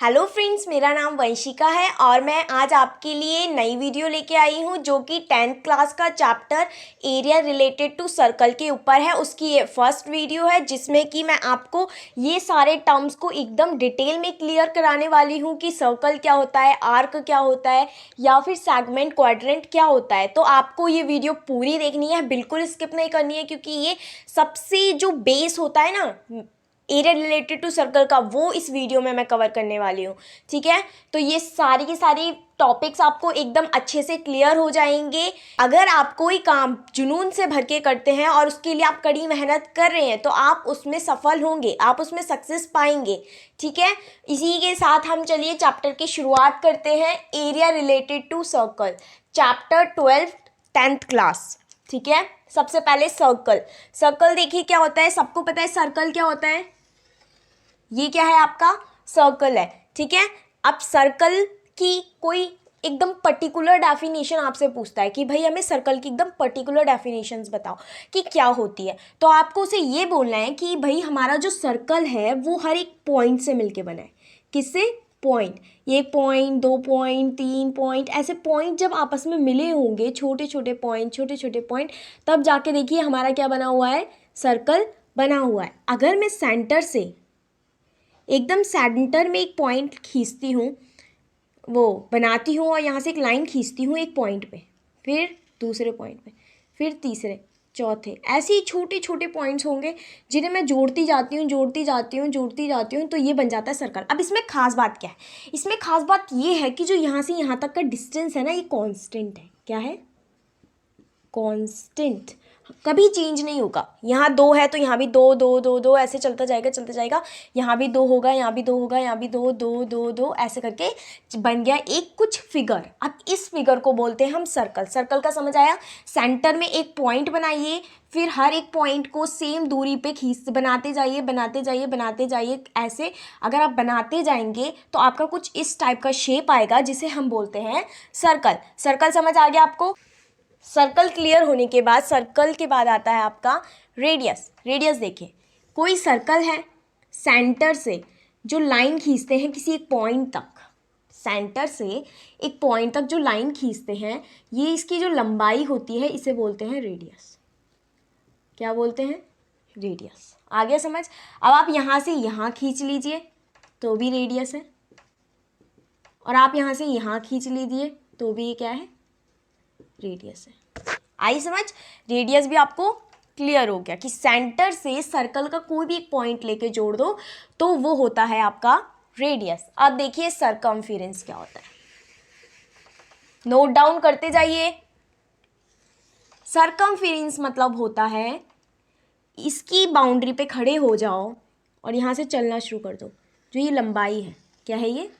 Hello friends, मेरा नाम वंशिका है और मैं आज आपके लिए नई वीडियो लेके आई हूँ जो कि 10th क्लास का chapter area related to circle के ऊपर है। उसकी ये फर्स्ट वीडियो है जिसमें कि मैं आपको ये सारे टर्म्स को एकदम डिटेल में क्लियर कराने वाली हूँ कि सर्कल क्या होता है, आर्क क्या होता है या फिर सेगमेंट, क्वाड्रेंट क्या होता है। तो आपको ये वीडियो पूरी देखनी है, बिल्कुल स्किप नहीं करनी है, क्योंकि ये सबसे जो बेस होता है ना एरिया रिलेटेड टू सर्कल का, वो इस वीडियो में मैं कवर करने वाली हूँ। ठीक है, तो ये सारी की सारी टॉपिक्स आपको एकदम अच्छे से क्लियर हो जाएंगे। अगर आप कोई काम जुनून से भर के करते हैं और उसके लिए आप कड़ी मेहनत कर रहे हैं तो आप उसमें सफल होंगे, आप उसमें सक्सेस पाएंगे। ठीक है, इसी के साथ हम चलिए चैप्टर की शुरुआत करते हैं। Area related to circle, chapter 12, 10th class. ठीक है, सबसे पहले सर्कल। सर्कल देखिए क्या होता है, सबको पता है सर्कल क्या होता है। ये क्या है, आपका सर्कल है। ठीक है, अब सर्कल की कोई एकदम पर्टिकुलर डेफिनेशन आपसे पूछता है कि भाई हमें सर्कल की एकदम पर्टिकुलर डेफिनेशंस बताओ कि क्या होती है, तो आपको उसे ये बोलना है कि भाई हमारा जो सर्कल है वो हर एक पॉइंट से मिलके बना है। किससे? पॉइंट। ये पॉइंट, 2 पॉइंट, 3 पॉइंट, ऐसे पॉइंट जब आपस में मिले होंगे, छोटे छोटे पॉइंट, छोटे छोटे पॉइंट, तब जाके देखिए हमारा क्या बना हुआ है, सर्कल बना हुआ है। अगर मैं सेंटर से एकदम सेंटर में एक पॉइंट खींचती हूँ, वो बनाती हूँ और यहाँ से एक लाइन खींचती हूँ एक पॉइंट पे, फिर दूसरे पॉइंट पे, फिर तीसरे, चौथे, ऐसे ही छोटे छोटे पॉइंट्स होंगे जिन्हें मैं जोड़ती जाती हूँ, जोड़ती जाती हूँ, जोड़ती जाती हूँ, तो ये बन जाता है सर्कल। अब इसमें खास बात क्या है? इसमें खास बात ये है कि जो यहाँ से यहाँ तक का डिस्टेंस है ना, ये कांस्टेंट है। क्या है? कांस्टेंट, कभी चेंज नहीं होगा। यहाँ 2 है तो यहाँ भी 2 2 2 2 ऐसे चलता जाएगा, चलता जाएगा। यहाँ भी 2 होगा, यहाँ भी 2 होगा, यहाँ भी 2 2 2 2, ऐसे करके बन गया एक कुछ फिगर। अब इस फिगर को बोलते हैं हम सर्कल। सर्कल का समझ आया? सेंटर में एक पॉइंट बनाइए, फिर हर एक पॉइंट को सेम दूरी पे खींच बनाते जाइए, बनाते जाइए, बनाते जाइए। ऐसे अगर आप बनाते जाएंगे तो आपका कुछ इस टाइप का शेप आएगा जिसे हम बोलते हैं सर्कल। सर्कल समझ आ गया आपको? सर्कल क्लियर होने के बाद, सर्कल के बाद आता है आपका रेडियस। रेडियस देखिए, कोई सर्कल है, सेंटर से जो लाइन खींचते हैं किसी एक पॉइंट तक, सेंटर से एक पॉइंट तक जो लाइन खींचते हैं, ये इसकी जो लंबाई होती है इसे बोलते हैं रेडियस। क्या बोलते हैं? रेडियस। आ गया समझ? अब आप यहाँ से यहाँ खींच लीजिए तो भी रेडियस है, और आप यहाँ से यहाँ खींच लीजिए तो भी ये क्या है? रेडियस है। आई समझ? रेडियस भी आपको क्लियर हो गया कि सेंटर से सर्कल का कोई भी एक पॉइंट लेके जोड़ दो तो वो होता है आपका रेडियस। अब देखिए सरकमफेरेंस क्या होता है, नोट डाउन करते जाइए। सरकमफेरेंस मतलब होता है, इसकी बाउंड्री पे खड़े हो जाओ और यहाँ से चलना शुरू कर दो। जो ये लंबाई है, क्या है ये?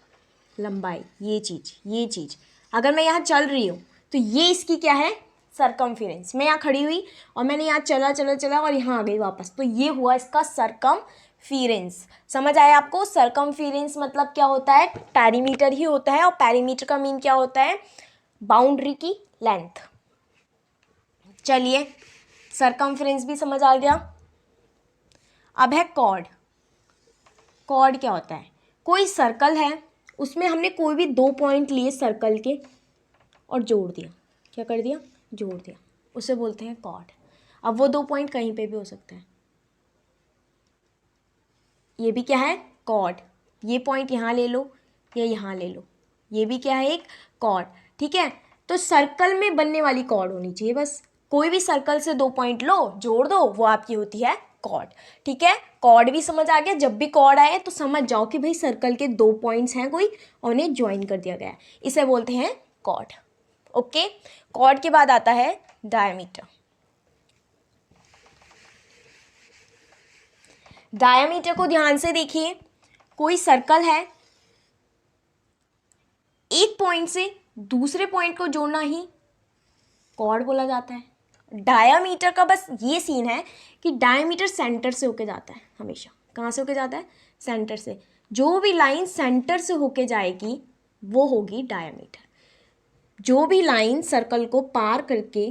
लंबाई। ये चीज़ अगर मैं यहाँ चल रही हूँ तो ये इसकी क्या है? सरकमफेरेंस। मैं यहाँ खड़ी हुई और मैंने यहाँ चला चला चला और यहाँ आ गई वापस, तो ये हुआ इसका सरकमफेरेंस। समझ आया आपको? सरकमफेरेंस मतलब क्या होता है? पेरीमीटर ही होता है, और पेरीमीटर का मीन क्या होता है? बाउंड्री की लेंथ। चलिए, सरकमफेरेंस भी समझ आ गया। अब है कॉर्ड। कॉर्ड क्या होता है? कोई सर्कल है, उसमें हमने कोई भी 2 पॉइंट लिए सर्कल के और जोड़ दिया। क्या कर दिया? जोड़ दिया। उसे बोलते हैं कॉर्ड। अब वो 2 पॉइंट कहीं पे भी हो सकता है, ये भी क्या है? कॉर्ड। ये पॉइंट यहाँ ले लो या यहाँ ले लो, ये भी क्या है? एक कॉर्ड। ठीक है, तो सर्कल में बनने वाली कॉर्ड होनी चाहिए बस। कोई भी सर्कल से 2 पॉइंट लो, जोड़ दो, वो आपकी होती है कॉर्ड। ठीक है, कॉर्ड भी समझ आ गया। जब भी कॉर्ड आए तो समझ जाओ कि भाई सर्कल के 2 पॉइंट्स हैं कोई, और उन्हें ज्वाइन कर दिया गया है, इसे बोलते हैं कॉर्ड। ओके, कॉर्ड के बाद आता है डायमीटर। डायमीटर को ध्यान से देखिए, कोई सर्कल है, एक पॉइंट से दूसरे पॉइंट को जोड़ना ही कॉर्ड बोला जाता है। डायमीटर का बस ये सीन है कि डायमीटर सेंटर से होके जाता है हमेशा। कहाँ से होके जाता है? सेंटर से। जो भी लाइन सेंटर से होके जाएगी वो होगी डायमीटर। जो भी लाइन सर्कल को पार करके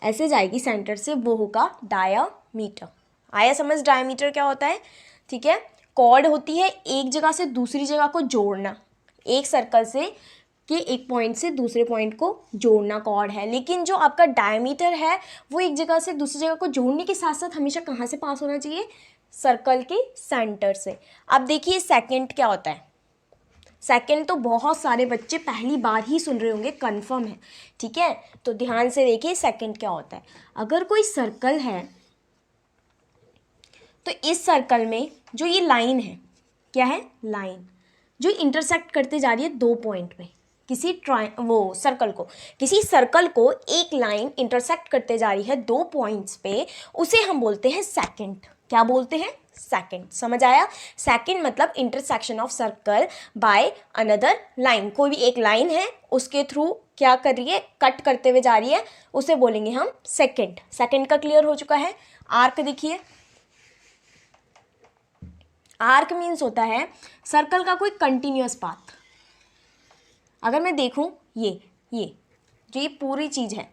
ऐसे जाएगी सेंटर से, वो होगा डायमीटर। आया समझ डायमीटर क्या होता है? ठीक है, कॉर्ड होती है एक जगह से दूसरी जगह को जोड़ना, एक सर्कल से कि एक पॉइंट से दूसरे पॉइंट को जोड़ना कॉर्ड है। लेकिन जो आपका डायमीटर है वो एक जगह से दूसरी जगह को जोड़ने के साथ साथ हमेशा कहाँ से पास होना चाहिए, सर्कल के सेंटर से। अब देखिए सेकंड क्या होता है। सेकंड तो बहुत सारे बच्चे पहली बार ही सुन रहे होंगे, कंफर्म है, ठीक है। तो ध्यान से देखिए सेकंड क्या होता है। अगर कोई सर्कल है तो इस सर्कल में जो ये लाइन है, क्या है, लाइन जो इंटरसेक्ट करते जा रही है दो पॉइंट में, किसी किसी सर्कल को एक लाइन इंटरसेक्ट करते जा रही है दो पॉइंट्स पे, उसे हम बोलते हैं सेकंड। क्या बोलते हैं, सेकंड। समझ आया। सेकंड मतलब intersection of circle by another line. कोई भी एक लाइन है उसके थ्रू क्या कर रही है, कट करते हुए जा रही है, उसे बोलेंगे हम सेकंड। सेकंड का क्लियर हो चुका है। आर्क देखिए, आर्क मीन्स होता है सर्कल का कोई कंटिन्यूअस पाथ। अगर मैं देखूं ये जो ये पूरी चीज़ है,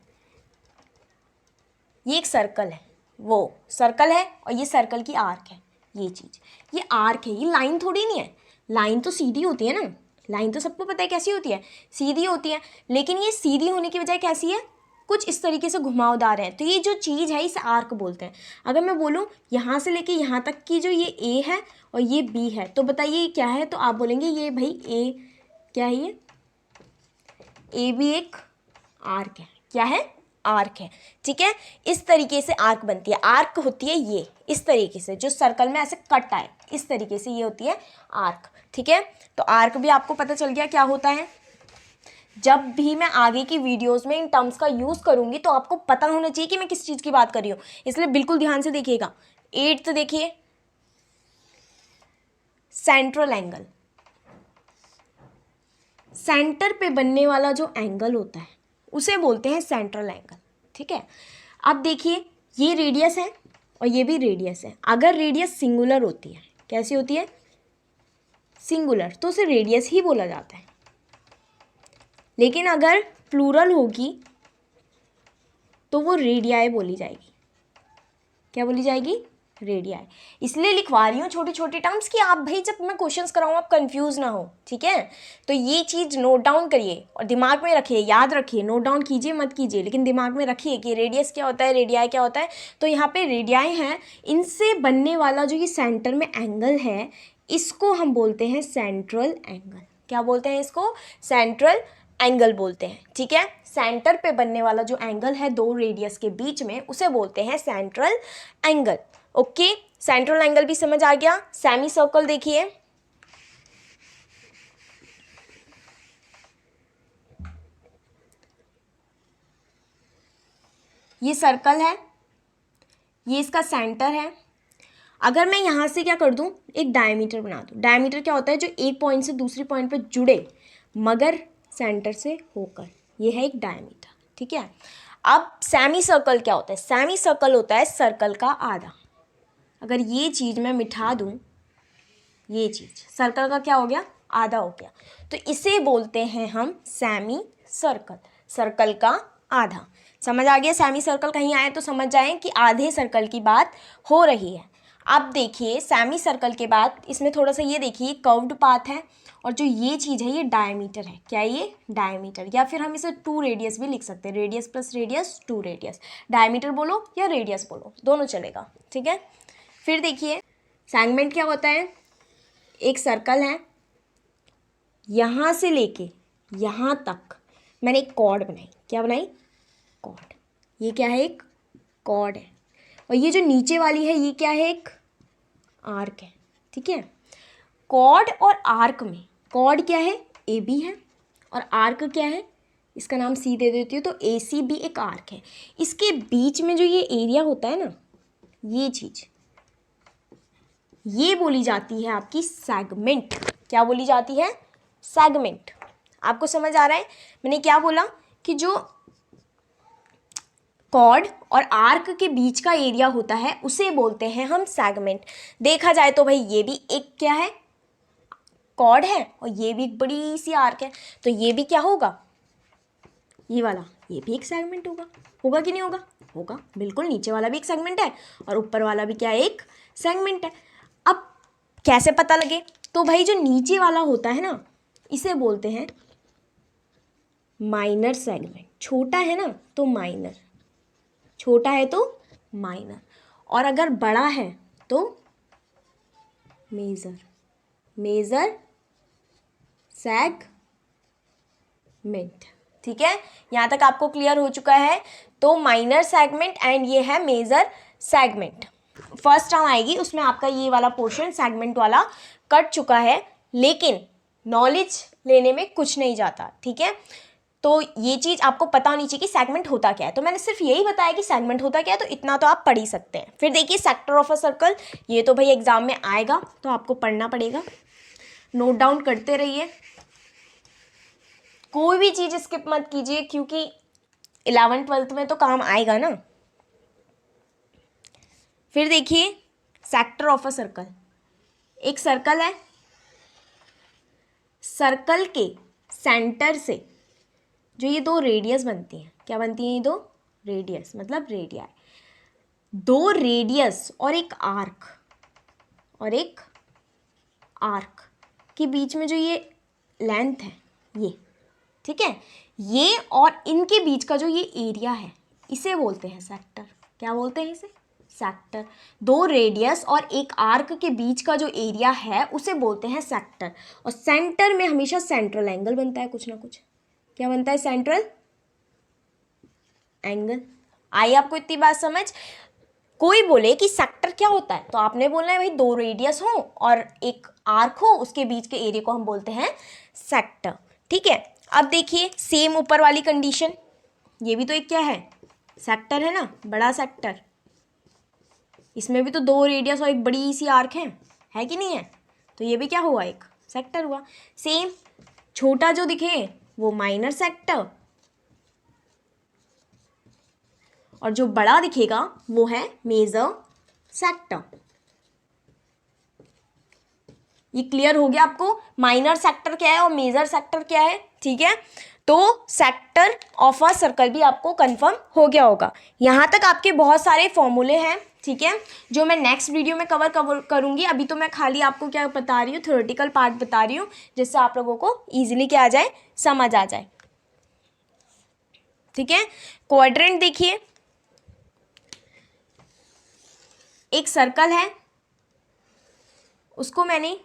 ये एक सर्कल है, वो सर्कल है और ये सर्कल की आर्क है, ये चीज़, ये आर्क है, ये लाइन थोड़ी नहीं है। लाइन तो सीधी होती है ना, लाइन तो सबको पता है कैसी होती है, सीधी होती है। लेकिन ये सीधी होने की बजाय कैसी है, कुछ इस तरीके से घुमावदार है। तो ये जो चीज़ है इसे आर्क बोलते हैं। अगर मैं बोलूँ यहाँ से लेके यहाँ तक की जो ये ए है और ये बी है, तो बताइए क्या है, तो आप बोलेंगे ये भाई ए, क्या है ये, ए भी एक आर्क है। क्या है, आर्क है, ठीक है। इस तरीके से आर्क बनती है। आर्क होती है ये इस तरीके से, जो सर्कल में ऐसे कट आए, इस तरीके से ये होती है आर्क, ठीक है। तो आर्क भी आपको पता चल गया क्या होता है। जब भी मैं आगे की वीडियोस में इन टर्म्स का यूज़ करूंगी तो आपको पता होना चाहिए कि मैं किस चीज़ की बात कर रही हूँ, इसलिए बिल्कुल ध्यान से देखिएगा। 8th देखिए, सेंट्रल एंगल। सेंटर पे बनने वाला जो एंगल होता है उसे बोलते हैं सेंट्रल एंगल, ठीक है। अब देखिए ये रेडियस है और ये भी रेडियस है। अगर रेडियस सिंगुलर होती है, कैसी होती है, सिंगुलर, तो उसे रेडियस ही बोला जाता है। लेकिन अगर प्लूरल होगी तो वो रेडियाई बोली जाएगी। क्या बोली जाएगी, रेडियाई। इसलिए लिखवा रही हूँ छोटी छोटी टर्म्स कि आप भाई जब मैं क्वेश्चंस कराऊँ आप कंफ्यूज ना हो, ठीक है। तो ये चीज़ नोट डाउन करिए और दिमाग में रखिए, याद रखिए, नोट डाउन कीजिए मत कीजिए, लेकिन दिमाग में रखिए कि रेडियस क्या होता है, रेडियाई क्या होता है। तो यहाँ पे रेडियाई हैं, इनसे बनने वाला जो ये सेंटर में एंगल है इसको हम बोलते हैं सेंट्रल एंगल। क्या बोलते हैं इसको, सेंट्रल एंगल बोलते हैं, ठीक है। सेंटर पे बनने वाला जो एंगल है दो रेडियस के बीच में उसे बोलते हैं central angle. Okay, central angle भी समझ आ गया। सेमी सर्कल देखिए, ये सर्कल है, ये इसका सेंटर है। अगर मैं यहाँ से क्या कर दूँ, एक डायमीटर बना दूँ। डायमीटर क्या होता है, जो एक पॉइंट से दूसरी पॉइंट पर जुड़े मगर सेंटर से होकर, ये है एक डायमीटर, ठीक है। अब सेमी सर्कल क्या होता है, सेमी सर्कल होता है सर्कल का आधा। अगर ये चीज़ मैं मिटा दूँ, ये चीज़ सर्कल का क्या हो गया, आधा हो गया, तो इसे बोलते हैं हम सेमी सर्कल, सर्कल का आधा। समझ आ गया। सेमी सर्कल कहीं आए तो समझ जाएं कि आधे सर्कल की बात हो रही है। अब देखिए सेमी सर्कल के बाद इसमें थोड़ा सा ये देखिए कर्व्ड पाथ है और जो ये चीज़ है ये डायमीटर है। क्या है ये, डायमीटर, या फिर हम इसे 2 रेडियस भी लिख सकते हैं, radius plus radius 2 radius. Diameter बोलो या रेडियस बोलो, दोनों चलेगा, ठीक है। फिर देखिए सेगमेंट क्या होता है, एक सर्कल है, यहाँ से लेके यहाँ तक मैंने एक कॉर्ड बनाई। क्या बनाई, कॉर्ड। ये क्या है, एक कॉर्ड है। और ये जो नीचे वाली है ये क्या है, एक आर्क है, ठीक है। कॉर्ड और आर्क में, कॉर्ड क्या है, ए बी है, और आर्क क्या है, इसका नाम सी दे देती हूँ, तो ए सी भी एक आर्क है। इसके बीच में जो ये एरिया होता है ना, ये चीज़, ये बोली जाती है आपकी सेगमेंट। क्या बोली जाती है, सेगमेंट। आपको समझ आ रहा है मैंने क्या बोला, कि जो कॉर्ड और आर्क के बीच का एरिया होता है उसे बोलते हैं हम सेगमेंट। देखा जाए तो भाई ये भी एक क्या है, कॉर्ड है, और ये भी एक बड़ी सी आर्क है, तो ये भी क्या होगा, ये वाला, ये भी एक सेगमेंट होगा। होगा कि नहीं होगा, होगा बिल्कुल। नीचे वाला भी एक सेगमेंट है और ऊपर वाला भी क्या है, एक सेगमेंट है। अब कैसे पता लगे? तो भाई जो नीचे वाला होता है ना, इसे बोलते हैं माइनर सेगमेंट। छोटा है ना तो माइनर, छोटा है तो माइनर, और अगर बड़ा है तो मेजर, मेजर सेगमेंट। ठीक है, यहाँ तक आपको क्लियर हो चुका है। तो माइनर सेगमेंट एंड ये है मेजर सेगमेंट। फर्स्ट टर्म आएगी उसमें आपका ये वाला पोर्शन सेगमेंट वाला कट चुका है, लेकिन नॉलेज लेने में कुछ नहीं जाता। ठीक है, तो ये चीज़ आपको पता होनी चाहिए कि सेगमेंट होता क्या है। तो मैंने सिर्फ यही बताया कि सेगमेंट होता क्या है, तो इतना तो आप पढ़ ही सकते हैं। फिर देखिए सेक्टर ऑफ अ सर्कल, ये तो भाई एग्जाम में आएगा तो आपको पढ़ना पड़ेगा, नोट डाउन करते रहिए, कोई भी चीज़ स्किप मत कीजिए, क्योंकि 11th 12th में तो काम आएगा ना। फिर देखिए सेक्टर ऑफ अ सर्कल, एक सर्कल है, सर्कल के सेंटर से जो ये दो रेडियस बनती हैं, क्या बनती हैं ये दो? रेडियस, मतलब रेडियाई। दो रेडियस और एक आर्क, और एक आर्क के बीच में जो ये लेंथ है ये, ठीक है, ये और इनके बीच का जो ये एरिया है इसे बोलते हैं सेक्टर। क्या बोलते हैं इसे? सेक्टर। दो रेडियस और एक आर्क के बीच का जो एरिया है उसे बोलते हैं सेक्टर। और सेंटर में हमेशा सेंट्रल एंगल बनता है, कुछ ना कुछ। क्या बनता है? Central angle. आई आपको इतनी बात समझ? कोई बोले कि सेक्टर क्या होता है तो आपने बोलना है भाई दो रेडियस हो और एक आर्क हो, उसके बीच के एरिया को हम बोलते हैं सेक्टर। ठीक है, अब देखिए सेम ऊपर वाली कंडीशन, ये भी तो एक क्या है? सेक्टर है ना, बड़ा सेक्टर। इसमें भी तो दो रेडियस और एक बड़ी सी आर्क है कि नहीं है? तो ये भी क्या हुआ? एक सेक्टर हुआ। सेम छोटा जो दिखे वो माइनर सेक्टर, और जो बड़ा दिखेगा वो है मेजर सेक्टर। ये क्लियर हो गया आपको? माइनर सेक्टर क्या है और मेजर सेक्टर क्या है? ठीक है, तो सेक्टर ऑफ अ सर्कल भी आपको कंफर्म हो गया होगा। यहाँ तक आपके बहुत सारे फॉर्मूले हैं, ठीक है, जो मैं नेक्स्ट वीडियो में कवर करूँगी। अभी तो मैं खाली आपको क्या बता रही हूँ, थ्योरेटिकल पार्ट बता रही हूँ, जिससे आप लोगों को ईजिली क्या आ जाए, समझ आ जाए। ठीक है, क्वाड्रेंट देखिए, एक सर्कल है, उसको मैंने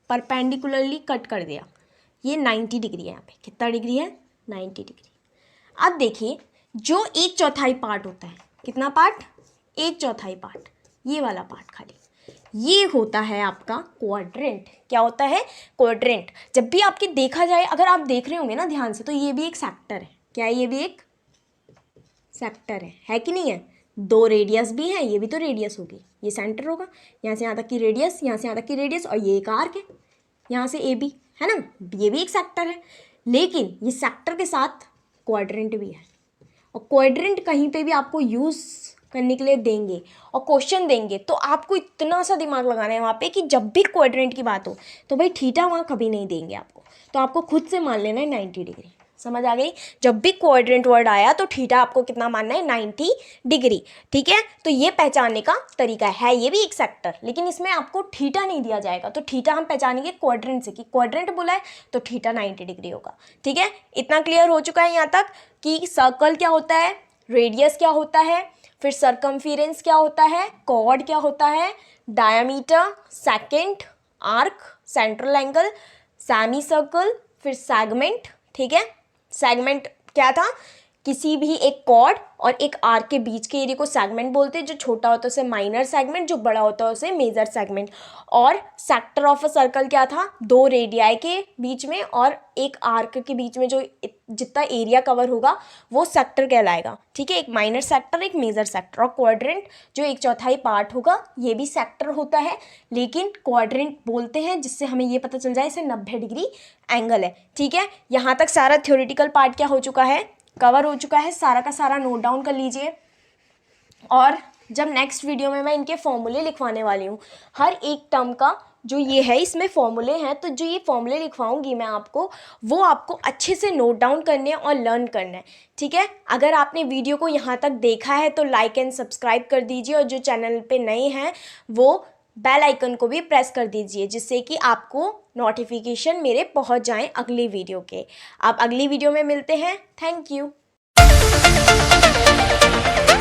परपेंडिकुलरली कट कर दिया, ये 90 डिग्री है। यहाँ पे कितना डिग्री है? 90 डिग्री। अब देखिए जो एक चौथाई पार्ट होता है, कितना पार्ट? एक चौथाई पार्ट, ये वाला पार्ट खाली, ये होता है आपका क्वाड्रेंट। क्या होता है? क्वाड्रेंट। जब भी आपके देखा जाए, अगर आप देख रहे होंगे ना ध्यान से, तो ये भी एक सेक्टर है। क्या है? ये भी एक सेक्टर है कि नहीं है? दो रेडियस भी हैं, ये भी तो रेडियस होगी, ये सेंटर होगा, यहाँ से यहाँ तक की रेडियस, यहाँ से यहाँ तक की रेडियस, और ये एक आर्क है, यहाँ से ए बी, है ना, ये भी एक सेक्टर है। लेकिन ये सेक्टर के साथ क्वाड्रेंट भी है, और क्वाड्रेंट कहीं पे भी आपको यूज़ करने के लिए देंगे और क्वेश्चन देंगे, तो आपको इतना सा दिमाग लगाना है वहाँ पे कि जब भी क्वाड्रेंट की बात हो तो भाई थीटा वहाँ कभी नहीं देंगे आपको, तो आपको खुद से मान लेना है 90 डिग्री। समझ आ गई? जब भी क्वाड्रेंट वर्ड आया तो थीटा आपको कितना मानना है? 90 डिग्री। ठीक है, तो ये पहचानने का तरीका है। ये भी एक सेक्टर, लेकिन इसमें आपको थीटा नहीं दिया जाएगा, तो थीटा हम पहचानेंगे क्वाड्रेंट से, कि क्वाड्रेंट बोला है तो थीटा 90 डिग्री होगा। ठीक है, इतना क्लियर हो चुका है यहाँ तक कि सर्कल क्या होता है, रेडियस क्या होता है, फिर सर्कमफेरेंस क्या होता है, कॉर्ड क्या होता है, diameter, second, arc, central angle, semi circle, फिर सेगमेंट। ठीक है, सेगमेंट क्या था? किसी भी एक कॉर्ड और एक आर्क के बीच के एरिया को सेगमेंट बोलते हैं। जो छोटा होता है उसे माइनर सेगमेंट, जो बड़ा होता है उसे मेजर सेगमेंट। और सेक्टर ऑफ अ सर्कल क्या था? दो रेडियाई के बीच में और एक आर्क के बीच में जो जितना एरिया कवर होगा वो सेक्टर कहलाएगा। ठीक है, एक माइनर सेक्टर, एक मेजर सेक्टर। और क्वाड्रेंट जो एक चौथाई पार्ट होगा ये भी सेक्टर होता है, लेकिन क्वाड्रेंट बोलते हैं जिससे हमें ये पता चल जाए इसे 90 डिग्री एंगल है। ठीक है, यहाँ तक सारा थ्योरेटिकल पार्ट क्या हो चुका है? कवर हो चुका है। सारा का सारा नोट डाउन कर लीजिए, और जब नेक्स्ट वीडियो में मैं इनके फॉर्मूले लिखवाने वाली हूँ, हर एक टर्म का जो ये है इसमें फॉर्मूले हैं, तो जो ये फॉर्मूले लिखवाऊंगी मैं आपको, वो आपको अच्छे से नोट डाउन करने हैं और लर्न करना है। ठीक है, अगर आपने वीडियो को यहाँ तक देखा है तो लाइक एंड सब्सक्राइब कर दीजिए, और जो चैनल पे नए हैं वो बेल आइकन को भी प्रेस कर दीजिए, जिससे कि आपको नोटिफिकेशन मेरे पहुंच जाएं अगली वीडियो के। आप अगली वीडियो में मिलते हैं। Thank you.